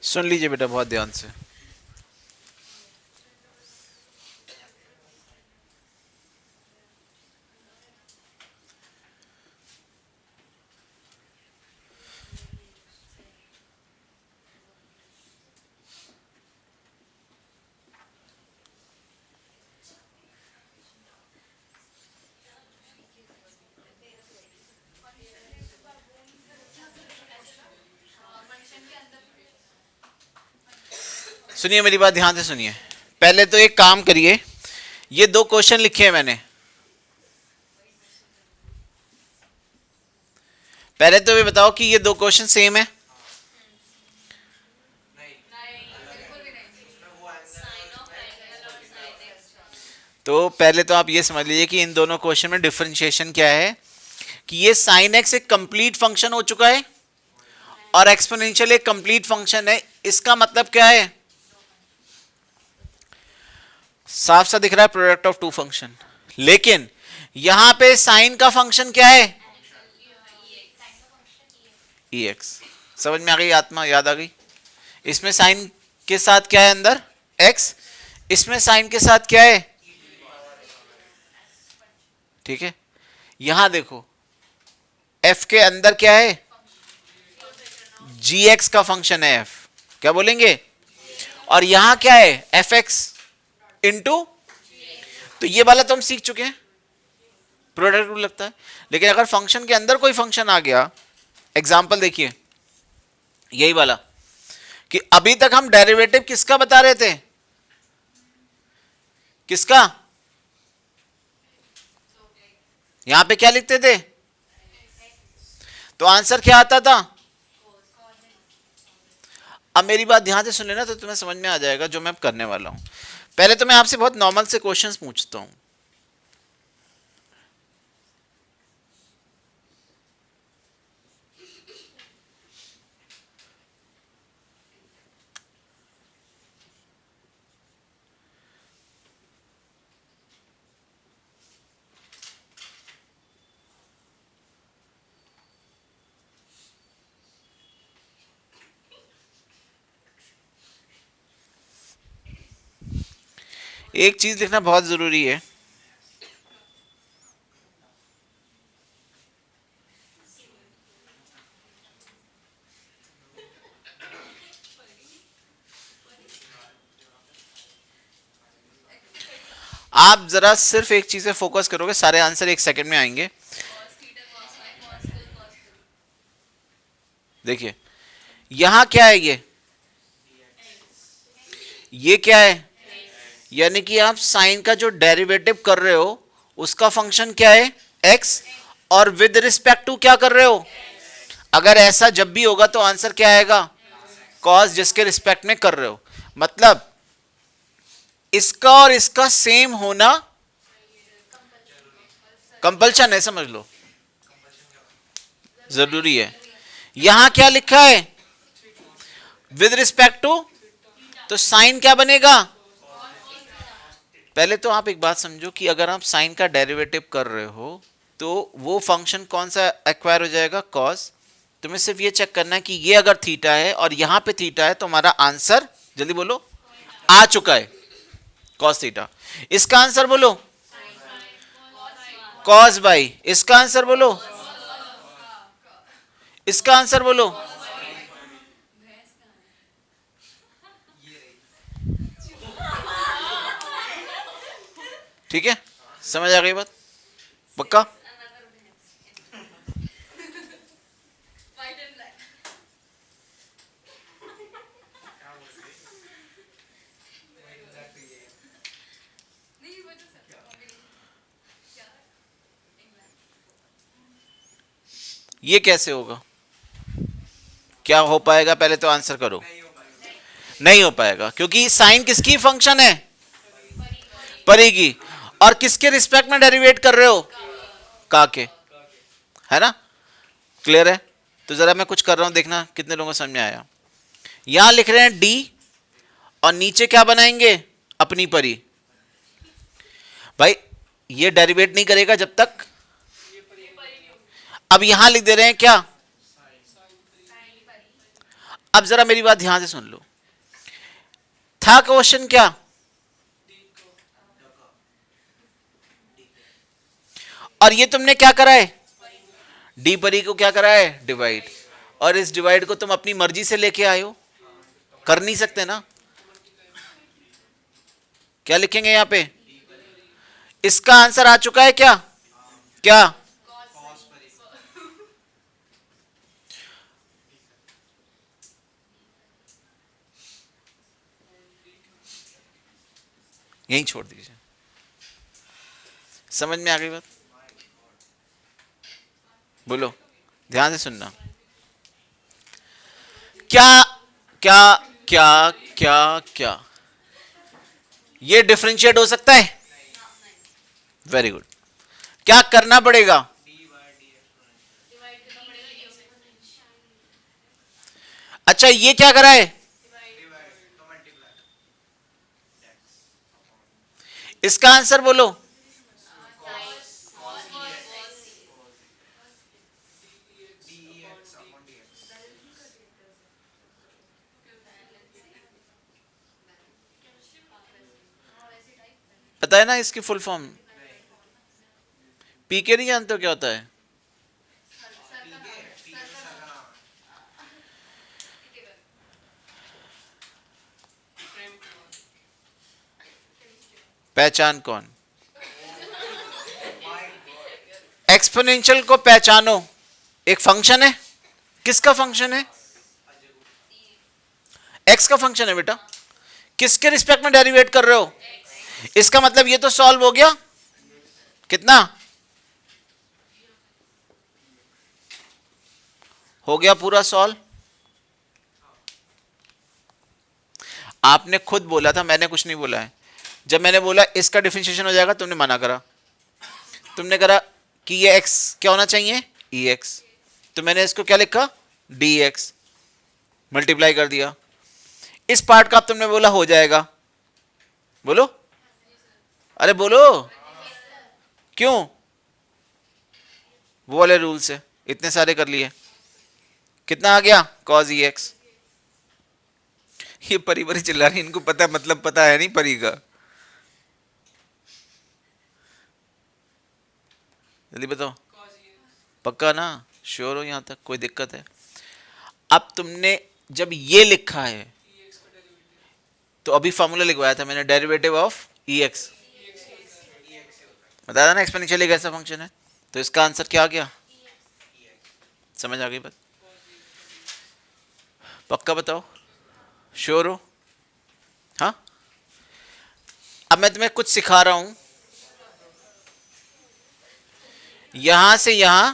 सुन लीजिए बेटा बहुत ध्यान से। सुनिए मेरी बात ध्यान से सुनिए। पहले तो एक काम करिए, ये दो क्वेश्चन लिखे हैं मैंने। पहले तो ये बताओ कि ये दो क्वेश्चन सेम है। तो पहले तो आप ये समझ लीजिए कि इन दोनों क्वेश्चन में डिफरेंशिएशन क्या है, कि ये साइन एक्स एक कंप्लीट फंक्शन हो चुका है और एक्सपोनेंशियल एक कंप्लीट फंक्शन है। इसका मतलब क्या है, साफ सा दिख रहा है, प्रोडक्ट ऑफ टू फंक्शन। लेकिन यहां पे साइन का फंक्शन क्या है, ई एक्स। समझ में आ गई, आत्मा याद आ गई। इसमें साइन के साथ क्या है अंदर, एक्स। इसमें साइन के साथ क्या है, ठीक है। यहां देखो एफ के अंदर क्या है, जी एक्स का फंक्शन है एफ, क्या बोलेंगे। और यहां क्या है, एफ एक्स इंटू। तो ये वाला तो हम सीख चुके हैं, प्रोडक्ट रूल लगता है। लेकिन अगर फंक्शन के अंदर कोई फंक्शन आ गया, एग्जाम्पल देखिए यही वाला, कि अभी तक हम डेरिवेटिव किसका बता रहे थे, किसका, यहां पे क्या लिखते थे, तो आंसर क्या आता था। अब मेरी बात ध्यान से सुन लेना तो तुम्हें समझ में आ जाएगा जो मैं अब करने वाला हूं। पहले तो मैं आपसे बहुत नॉर्मल से क्वेश्चंस पूछता हूं। एक चीज लिखना बहुत जरूरी है, आप जरा सिर्फ एक चीज पे फोकस करोगे, सारे आंसर एक सेकंड में आएंगे। देखिए यहां क्या है, ये क्या है, यानी कि आप साइन का जो डेरिवेटिव कर रहे हो उसका फंक्शन क्या है, एक्स, और विद रिस्पेक्ट टू क्या कर रहे हो। अगर ऐसा जब भी होगा तो आंसर क्या आएगा, कॉस, जिसके रिस्पेक्ट में कर रहे हो। मतलब इसका और इसका सेम होना कंपल्शन है, समझ लो, जरूरी है। यहां क्या लिखा है, विद रिस्पेक्ट टू, तो साइन क्या बनेगा। पहले तो आप एक बात समझो कि अगर आप साइन का डेरिवेटिव कर रहे हो तो वो फंक्शन कौन सा एक्वायर हो जाएगा, कॉस। तुम्हें सिर्फ ये चेक करना है कि ये अगर थीटा है और यहां पे थीटा है तो हमारा आंसर, जल्दी बोलो, आ चुका है, कॉस थीटा। इसका आंसर बोलो, कॉस बाई। इसका आंसर बोलो, इसका आंसर बोलो। ठीक है, समझ आ गई बात, पक्का। ये कैसे होगा, क्या हो पाएगा, पहले तो आंसर करो। नहीं हो पाएगा क्योंकि साइन किसकी फंक्शन है, परी की, और किसके रिस्पेक्ट में डेरिवेट कर रहे हो, का के, है ना। क्लियर है। तो जरा मैं कुछ कर रहा हूं, देखना कितने लोगों को समझ में आया। यहां लिख रहे हैं डी और नीचे क्या बनाएंगे, अपनी परी। भाई ये डेरिवेट नहीं करेगा जब तक, अब यहां लिख दे रहे हैं क्या, अब जरा मेरी बात ध्यान से सुन लो, था क्वेश्चन क्या, और ये तुमने क्या करा है, डी परी को क्या करा है, डिवाइड, और इस डिवाइड को तुम अपनी मर्जी से लेके आए हो, कर नहीं सकते ना। क्या लिखेंगे यहां पे, इसका आंसर आ चुका है क्या, क्या, यहीं छोड़ दीजिए, समझ में आ गई बात, बोलो ध्यान से सुनना, क्या क्या क्या क्या क्या ये डिफरेंशिएट हो सकता है, वेरी गुड, क्या करना पड़ेगा, अच्छा ये क्या करा है, इसका आंसर बोलो, पता है ना इसकी फुल फॉर्म, पीके नहीं जानते हो क्या होता है, पहचान कौन, एक्सपोनेंशियल को पहचानो, एक फंक्शन है, किसका फंक्शन है, एक्स का फंक्शन है बेटा, किसके रिस्पेक्ट में डेरिवेट कर रहे हो, इसका मतलब ये तो सॉल्व हो गया, कितना हो गया, पूरा सॉल्व, आपने खुद बोला था, मैंने कुछ नहीं बोला है, जब मैंने बोला इसका डिफरेंशिएशन हो जाएगा तुमने मना करा, तुमने करा कि ये x क्या होना चाहिए, ex, तो मैंने इसको क्या लिखा, dx, मल्टीप्लाई कर दिया, इस पार्ट का अब तुमने बोला हो जाएगा, बोलो, अरे बोलो, क्यों, वो वाले रूल से इतने सारे कर लिए, कितना आ गया, cos ex, ये परी परी चिल्ला रही, इनको पता है, मतलब पता है नहीं परी का, जल्दी बताओ, पक्का ना, श्योर हो, यहां तक कोई दिक्कत है, अब तुमने जब ये लिखा है तो अभी फॉर्मूला लिखवाया था मैंने, डेरिवेटिव ऑफ ex, बताया था ना एक्सपोनेंशियल एक ऐसा फंक्शन है, तो इसका आंसर क्या आ गया, समझ आ गई बात, पक्का बताओ, श्योर हो, हाँ, अब मैं तुम्हें कुछ सिखा रहा हूं, यहां से यहां,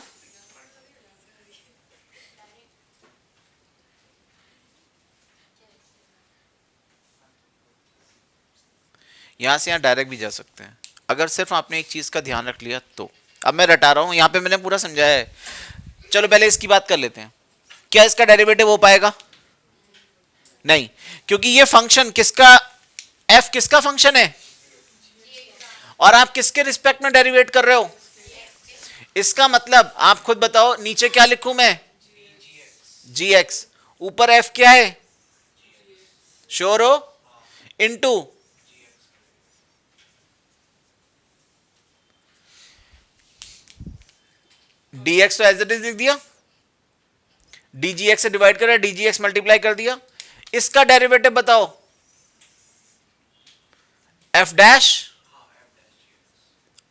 यहां से यहां डायरेक्ट भी जा सकते हैं, अगर सिर्फ आपने एक चीज का ध्यान रख लिया तो, अब मैं रटा रहा हूं, यहां पे मैंने पूरा समझाया है, चलो पहले इसकी बात कर लेते हैं, क्या इसका डेरिवेटिव हो पाएगा, नहीं, क्योंकि ये फंक्शन किसका, f किसका फंक्शन है, और आप किसके रिस्पेक्ट में डेरिवेट कर रहे हो, इसका मतलब आप खुद बताओ, नीचे क्या लिखूं मैं, gx, ऊपर f क्या है, श्योर हो, इनटू dx, तो एज इट इज लिख दिया, dgx से डिवाइड करा, dgx मल्टीप्लाई कर दिया, इसका डेरिवेटिव बताओ, f डैश,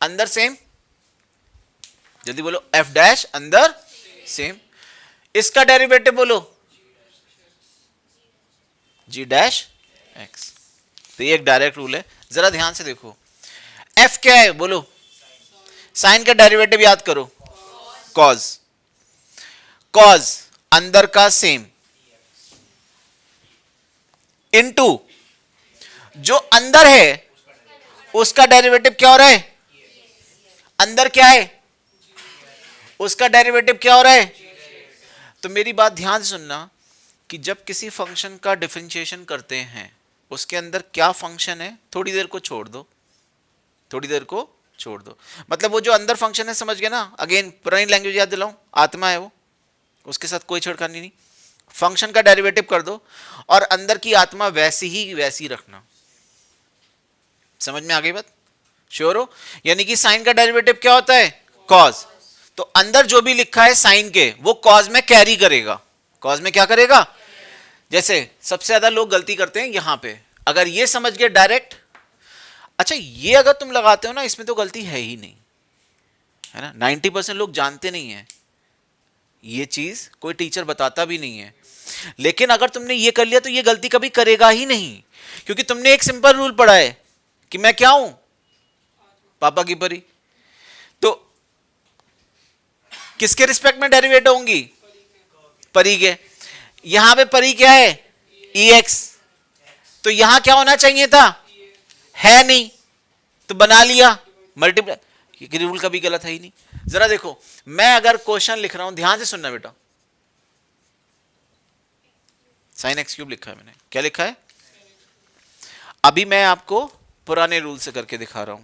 अंदर सेम, जल्दी बोलो, f डैश अंदर सेम, इसका डेरिवेटिव बोलो, g डैश x, तो ये एक डायरेक्ट रूल है, जरा ध्यान से देखो, f क्या है बोलो, साइन का डेरिवेटिव याद करो, cos, cos अंदर का सेम, इनटू जो अंदर है उसका डेरिवेटिव क्या हो रहा है, अंदर क्या है, उसका डेरिवेटिव क्या हो रहा है, तो मेरी बात ध्यान से सुनना कि जब किसी फंक्शन का डिफरेंशिएशन करते हैं उसके अंदर क्या फंक्शन है, थोड़ी देर को छोड़ दो, थोड़ी देर को छोड़ दो, मतलब वो जो अंदर फंक्शन है, समझ गए ना, अगेन पुरानी लैंग्वेज याद दिलाऊं, आत्मा है वो, उसके साथ कोई छेड़खानी नहीं, फंक्शन का डेरिवेटिव कर दो और अंदर की आत्मा वैसी रखना। समझ में आ गई बात? श्योर हो? यानी कि साइन का डेरिवेटिव क्या होता है? कॉज। तो अंदर जो भी लिखा है साइन के वो कॉज में कैरी करेगा। कॉज में क्या करेगा? जैसे सबसे ज्यादा लोग गलती करते हैं यहां पे, अगर ये समझ गए डायरेक्ट, अच्छा ये अगर तुम लगाते हो ना इसमें तो गलती है ही नहीं, है ना। 90% लोग जानते नहीं है ये चीज, कोई टीचर बताता भी नहीं है। लेकिन अगर तुमने ये कर लिया तो ये गलती कभी करेगा ही नहीं, क्योंकि तुमने एक सिंपल रूल पढ़ा है कि मैं क्या हूं? पापा की परी। तो किसके रिस्पेक्ट में डेरिवेट होंगी? परी के। यहां पे परी क्या है? EX। तो यहां क्या होना चाहिए था? है नहीं, तो बना लिया मल्टीप्लाई। ये रूल कभी गलत है ही नहीं। जरा देखो, मैं अगर क्वेश्चन लिख रहा हूं, ध्यान से सुनना बेटा। साइन एक्स क्यूब लिखा है मैंने, क्या लिखा है? अभी मैं आपको पुराने रूल से करके दिखा रहा हूं।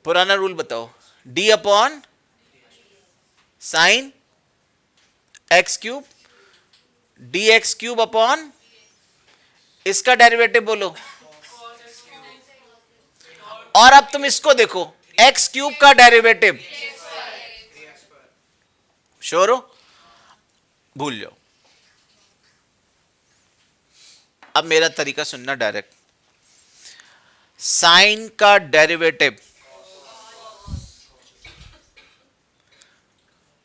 पुराना रूल बताओ। D upon sine x cube, D x cube upon इसका डेरिवेटिव बोलो। और अब तुम इसको देखो, एक्स क्यूब का डेरिवेटिव। श्योर हो? भूल जाओ। अब मेरा तरीका सुनना डायरेक्ट। साइन का डेरिवेटिव,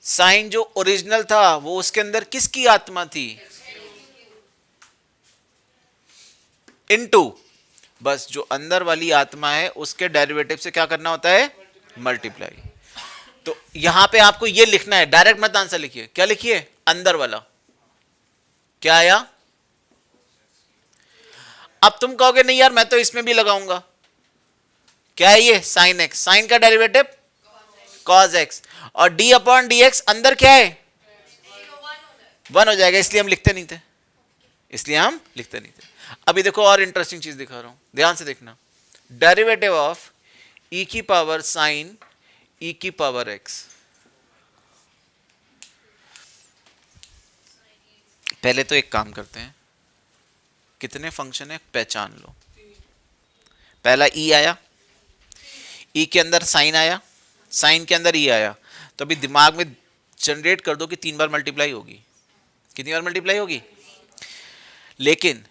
साइन जो ओरिजिनल था वो उसके अंदर किसकी आत्मा थी? इनटू, बस जो अंदर वाली आत्मा है उसके डेरिवेटिव से क्या करना होता है? मल्टीप्लाई। तो यहां पे आपको ये लिखना है, डायरेक्ट मत आंसर लिखिए। क्या लिखिए? अंदर वाला। क्या आया? अब तुम कहोगे नहीं यार मैं तो इसमें भी लगाऊंगा। क्या है ये? Sine x. साइन का डेरिवेटिव कॉज एक्स, और डी अपॉन डी एक्स अंदर क्या है? 1 हो जाएगा, इसलिए हम लिखते नहीं थे। अभी देखो और इंटरेस्टिंग चीज दिखा रहा हूं, ध्यान से देखना। डेरिवेटिव ऑफ ई की पावर साइन ई की पावर एक्स। पहले तो एक काम करते हैं, कितने फंक्शन है पहचान लो। पहला ई आया, ई के अंदर साइन आया, साइन के अंदर ई आया, तो अभी दिमाग में जनरेट कर दो कि 3 बार मल्टीप्लाई होगी। कितनी बार मल्टीप्लाई होगी? लेकिन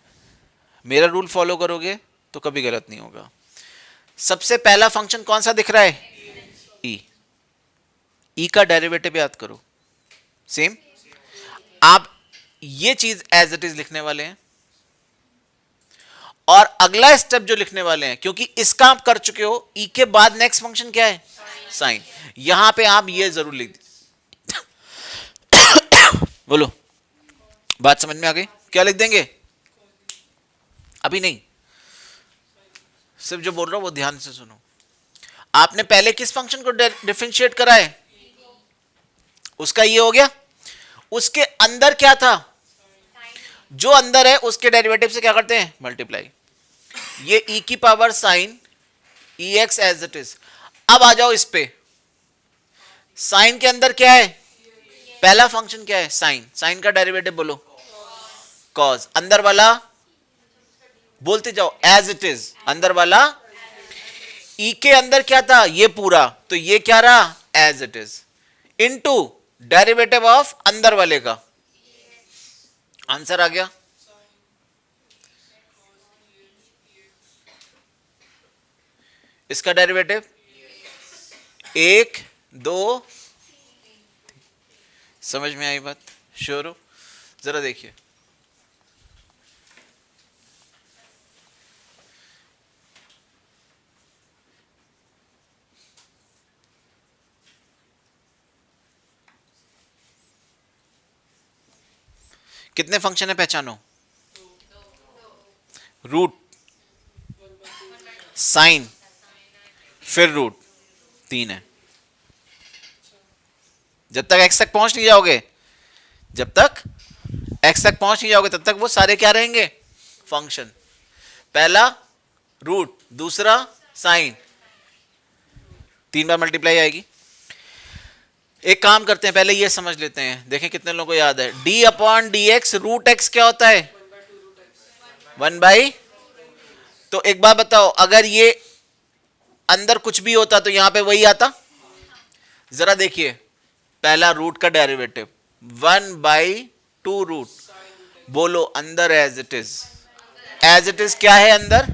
मेरा रूल फॉलो करोगे तो कभी गलत नहीं होगा। सबसे पहला फंक्शन कौन सा दिख रहा है? ई। ई का डेरिवेटिव याद करो, सेम। आप ये चीज एज इट इज लिखने वाले हैं, और अगला स्टेप जो लिखने वाले हैं, क्योंकि इसका आप कर चुके हो, ई के बाद नेक्स्ट फंक्शन क्या है? साइन। यहां पे आप ये जरूर लिख दीजिए। बोलो, बात समझ में आ गई? क्या लिख देंगे? अभी नहीं, सिर्फ जो बोल रहा हूं वो ध्यान से सुनो। आपने पहले किस फंक्शन को डिफरेंशिएट करा है? उसका ये हो गया। उसके अंदर क्या था? जो अंदर है उसके डेरिवेटिव से क्या करते हैं? मल्टीप्लाई। ये e की power sine ex as it is. अब आ जाओ इस पे। साइन के अंदर क्या है? पहला फंक्शन क्या है? साइन। साइन का डेरिवेटिव बोलो। कॉज। अंदर वाला बोलते जाओ, एज इट इज। अंदर वाला e के अंदर क्या था? ये पूरा, तो ये क्या रहा? As it is. Into derivative of अंदर वाले का। आंसर आ गया। इसका डेरिवेटिव 1 2। समझ में आई बात? श्योर हो? जरा देखिए, कितने फंक्शन है पहचानो। रूट, साइन, फिर रूट, 3 है। जब तक x तक पहुंच नहीं जाओगे, जब तक x तक पहुंच नहीं जाओगे तब तक वो सारे क्या रहेंगे? फंक्शन। पहला रूट, दूसरा साइन, 3 बार मल्टीप्लाई आएगी। एक काम करते हैं, पहले ये समझ लेते हैं, देखें कितने लोगों को याद है। D upon D x root x क्या होता है? 1/। तो एक बात बताओ, अगर ये अंदर कुछ भी होता तो यहां पे वही आता? जरा देखिए, पहला रूट का डेरिवेटिव 1/2 रूट, बोलो अंदर as it is. As it is क्या है अंदर?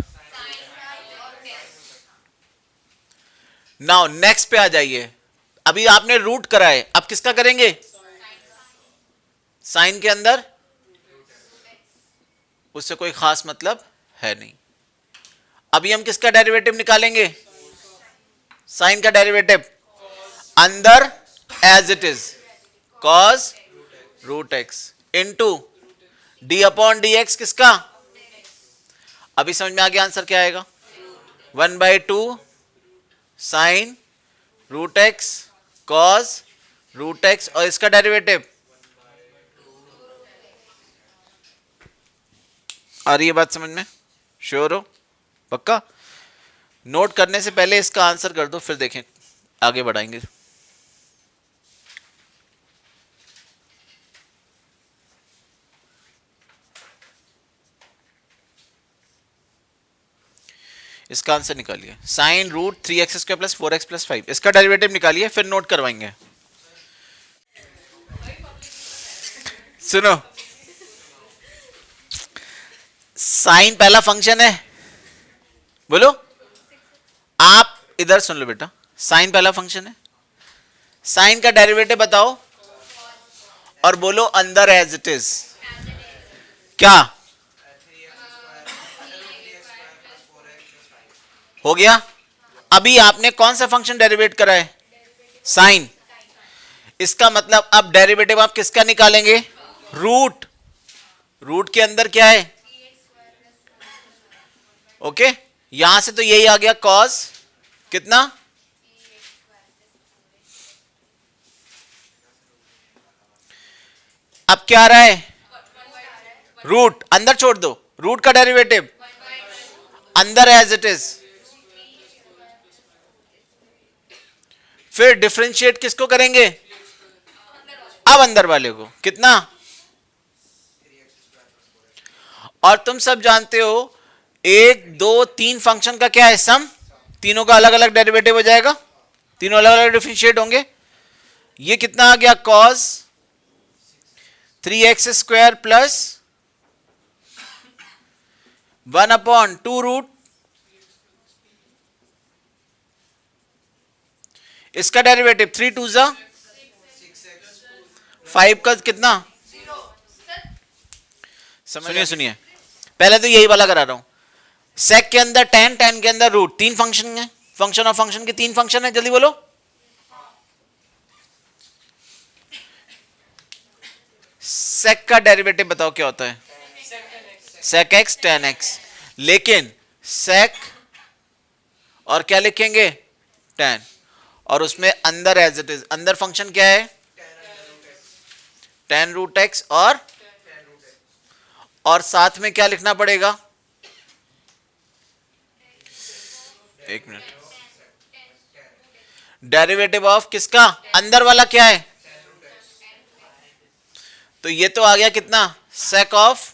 नाउ नेक्स्ट पे आ जाइए। अभी आपने रूट करा है, अब किसका करेंगे? साइन के अंदर, उससे कोई खास मतलब है नहीं। अभी हम किसका डेरिवेटिव निकालेंगे? साइन का डेरिवेटिव अंदर as it is cos root x into D upon D x किसका? अभी समझ में आ गया आंसर क्या आएगा? 1/2 sine root x cos root x, और इसका डेरिवेटिव। आ रही है बात समझ में? श्योर हो? पक्का? नोट करने से पहले इसका आंसर कर दो, फिर देखें आगे बढ़ाएंगे। इसका आंसर निकालिए, sign root 3x² plus 4x plus 5, इसका डेरिवेटिव निकालिए, फिर नोट करवाएंगे। सुनो, साइन पहला फंक्शन है, बोलो। आप इधर सुन लो बेटा, साइन पहला फंक्शन है, साइन का डेरिवेटिव बताओ और बोलो अंदर एज इट इज क्या हो गया? अभी आपने कौन सा फंक्शन डेरिवेट करा है? साइन। इसका मतलब अब डेरिवेटिव आप किसका निकालेंगे? रूट। रूट के अंदर क्या है? ओके, यहां से तो यही आ गया कॉस कितना? अब क्या आ रहा है? रूट अंदर छोड़ दो, रूट का डेरिवेटिव अंदर एज इट इज, फिर डिफरेंशिएट किसको करेंगे? अब अंदर वाले को कितना? और तुम सब जानते हो 1 2 3 फंक्शन का क्या है? सम। तीनों का अलग अलग डेरिवेटिव हो जाएगा, तीनों अलग अलग डिफरेंशिएट होंगे। ये कितना आ गया? कॉस 3x² प्लस 1/2 रूट, इसका डेरिवेटिव 3 2 जा 5 का कितना? सुनिए सुनिए, पहले तो यही वाला करा रहा हूं। सेक के अंदर tan, tan के अंदर रूट, तीन फंक्शन है, फंक्शन ऑफ फंक्शन के तीन फंक्शन है, जल्दी बोलो। सेक का डेरिवेटिव बताओ क्या होता है? सेक एक्स tan x, लेकिन सेक और क्या लिखेंगे? tan, और उसमें अंदर एज इट इज, अंदर फंक्शन क्या है? tan रूट एक्स, और साथ में क्या लिखना पड़ेगा? एक मिनट, डेरिवेटिव ऑफ किसका? अंदर वाला क्या है? तो ये तो आ गया कितना? Sake of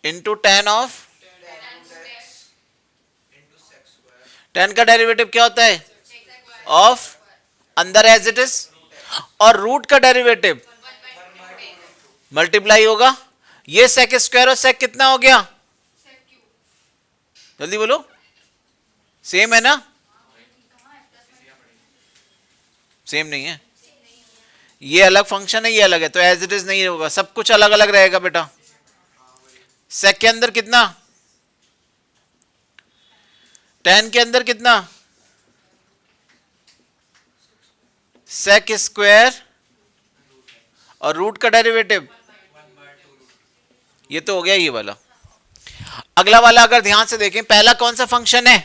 into tan of, tan का डेरिवेटिव क्या होता है? ऑफ अंदर एज इट इज, और रूट का डेरिवेटिव मल्टीप्लाई होगा। ये सेक स्क्वायर और सेक कितना हो गया? जल्दी बोलो, सेम है ना? सेम नहीं है, ये अलग फंक्शन है, ये अलग है, तो एज इट इज नहीं होगा, सब कुछ अलग अलग रहेगा बेटा। सेक के अंदर कितना? tan के अंदर कितना? सेक स्क्वायर और रूट का डेरिवेटिव, ये तो हो गया ये वाला। अगला वाला अगर ध्यान से देखें, पहला कौन सा फंक्शन है?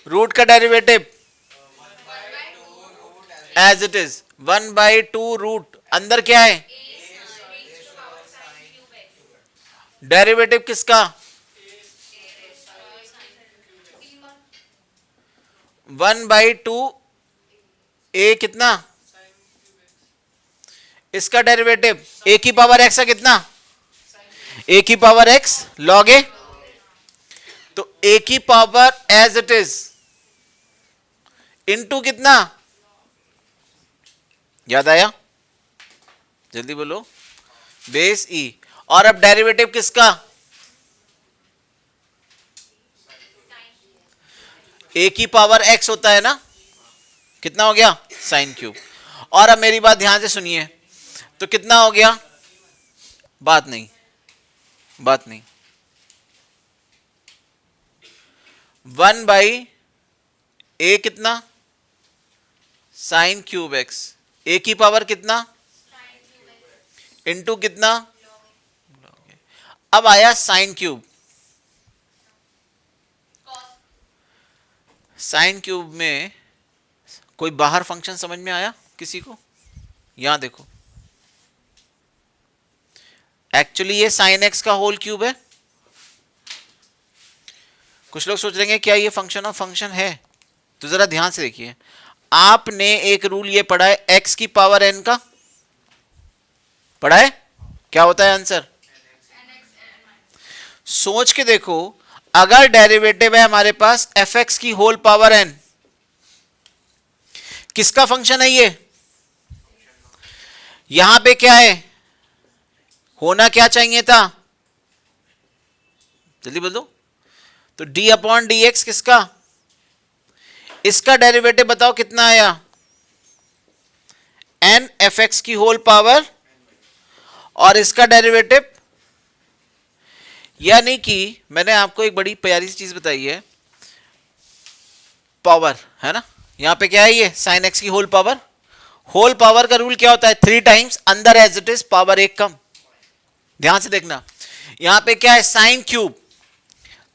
रूट का derivative as it is 1/2 root, अंदर क्या है? डेरिवेटिव किसका? 1/2 ए कितना, इसका डेरिवेटिव ए की पावर एक्स का कितना, ए की पावर एक्स लॉग ए, तो ए की power as it is into कितना, याद आया, जल्दी बोलो, बेस ई। और अब डेरिवेटिव किसका, ए की पावर एक्स होता है ना, कितना हो गया, साइन क्यूब। और अब मेरी बात ध्यान से सुनिए, तो कितना हो गया, बात नहीं, बात नहीं, 1/, ए कितना, साइन क्यूब एक्स, ए की पावर कितना, इनटू कितना, अब आया साइन क्यूब, साइन क्यूब में कोई बाहर फंक्शन समझ में आया किसी को, यहां देखो, एक्चुअली ये साइन एक्स का होल क्यूब है। कुछ लोग सोच रहे हैं क्या ये फंक्शन ऑफ फंक्शन है, तो जरा ध्यान से देखिए, आपने एक रूल ये पढ़ा है, एक्स की पावर एन का पढ़ा है, क्या होता है आंसर, सोच के देखो, अगर डेरिवेटिव है हमारे पास एफ एक्स की होल पावर एन, किसका फंक्शन है ये, यहां पे क्या है, होना क्या चाहिए था, जल्दी बोल दो, तो डी अपॉन डी एक्स किसका, इसका डेरिवेटिव बताओ कितना आया, एन एफ एक्स की होल पावर, और इसका डेरिवेटिव, यानी कि मैंने आपको एक बड़ी प्यारी सी चीज बताई है, पावर है ना, यहां पे क्या है ये साइन एक्स की होल पावर का रूल क्या होता है, 3 टाइम्स अंदर एज इट इज पावर एक कम। ध्यान से देखना, यहां पे क्या है साइन क्यूब,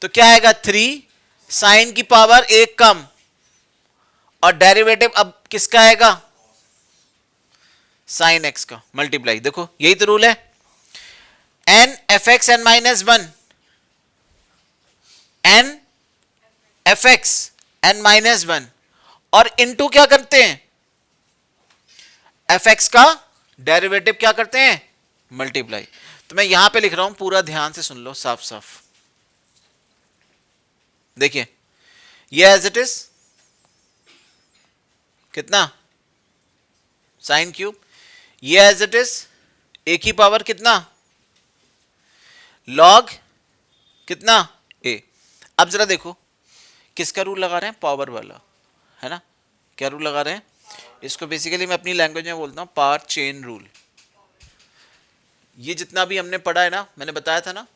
तो क्या आएगा 3 साइन की पावर एक कम, और डेरिवेटिव अब किसका आएगा, साइन एक्स का मल्टीप्लाई, देखो यही तो रूल है, N F x N -1, N F x N -1, और इनटू क्या करते हैं, एफ एक्स का डेरिवेटिव क्या करते हैं, मल्टीप्लाई। तो मैं यहां पे लिख रहा हूं, पूरा ध्यान से सुन लो, साफ साफ देखिए, ये एज इट इज कितना, साइन क्यूब, ये एज इट इज ए की पावर कितना, लॉग कितना ए। अब जरा देखो किसका रूल लगा रहे हैं, पावर वाला है ना, क्या रूल लगा रहे हैं, इसको बेसिकली मैं अपनी लैंग्वेज में बोलता हूं पावर चेन रूल। ये जितना भी हमने पढ़ा है ना, मैंने बताया था ना,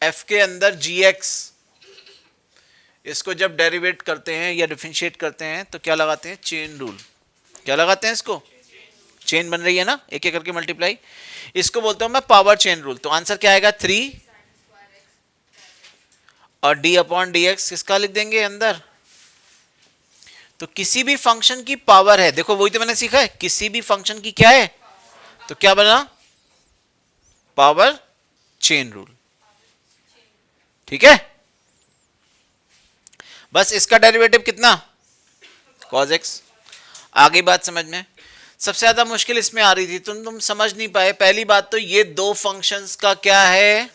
एफ के अंदर जी एक्स, इसको जब डेरिवेट करते हैं या डिफरेंशिएट करते हैं तो क्या लगाते हैं, चेन रूल। क्या लगाते हैं, इसको चेन बन रही है ना, एक एक करके मल्टीप्लाई, इसको बोलता हूं मैं पावर चेन रूल। तो आंसर क्या आएगा, 3 और डी अपॉन डी एक्स किसका लिख देंगे अंदर, तो किसी भी फंक्शन की पावर है, देखो वही तो मैंने सीखा है, किसी भी फंक्शन की क्या है, तो क्या बना, पावर चेन रूल, ठीक है। बस इसका डेरिवेटिव कितना, कॉस एक्स। आगे बात समझ में, सबसे ज्यादा मुश्किल इसमें आ रही थी, तुम समझ नहीं पाए। पहली बात तो ये दो फंक्शंस का क्या है,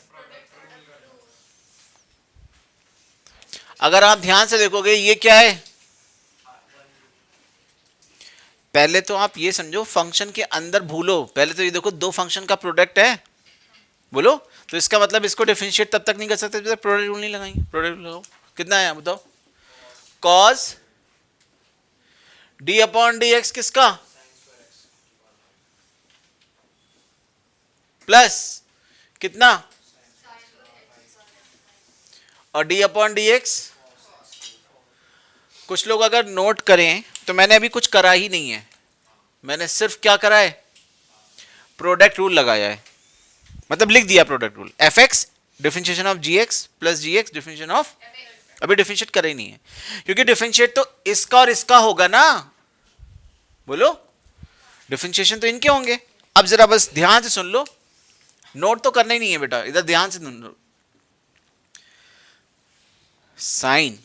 अगर आप ध्यान से देखोगे ये क्या है, पहले तो आप ये समझो फंक्शन के अंदर भूलो, पहले तो ये देखो दो फंक्शन का प्रोडक्ट है, बोलो, तो इसका मतलब इसको डिफरेंशिएट तब तक नहीं कर सकते जब तक प्रोडक्ट रूल नहीं लगाएंगे। प्रोडक्ट रूल लगाओ, कितना आया बताओ, cos D upon D x किसका, प्लस कितना, और डी अपॉन डी एक्स। कुछ लोग अगर नोट करें तो मैंने अभी कुछ करा ही नहीं है, मैंने सिर्फ क्या करा है, प्रोडक्ट रूल लगाया है, मतलब लिख दिया product rule, F x differentiation of G x plus G x differentiation of, अभी डिफरेंशिएट करा ही नहीं है, क्योंकि डिफरेंशिएट तो इसका और इसका होगा ना, बोलो, डिफरेंशिएशन तो इनके होंगे। अब जरा बस ध्यान से सुन लो, नोट तो करना ही नहीं है बेटा, इधर ध्यान से सुन लो, साइन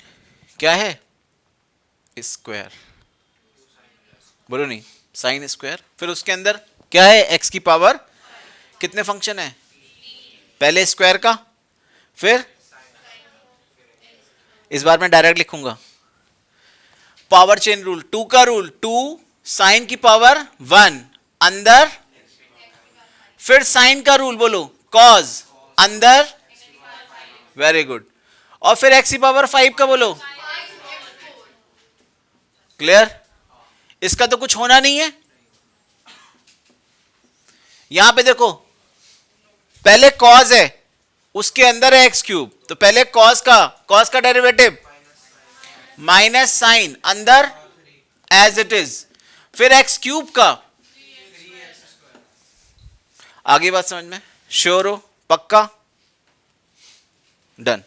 क्या है, स्क्वायर, बोलो नहीं, साइन स्क्वायर। फिर उसके अंदर क्या है, एक्स की पावर कितने फंक्शन है, पहले स्क्वायर का, फिर इस बार मैं डायरेक्ट लिखूंगा पावर चेन रूल, 2 का रूल, 2 साइन की पावर 1 अंदर, फिर साइन का रूल बोलो कॉज अंदर, वेरी गुड, और फिर एक्स की पावर 5 का बोलो, क्लियर। इसका तो कुछ होना नहीं है। यहां पे देखो पहले कॉज है, उसके अंदर है एक्स क्यूब, तो पहले कॉस का डेरिवेटिव माइनस साइन अंदर एज इट इज, फिर एक्स क्यूब का। आगे बात समझ में, श्योर हो, पक्का, डन।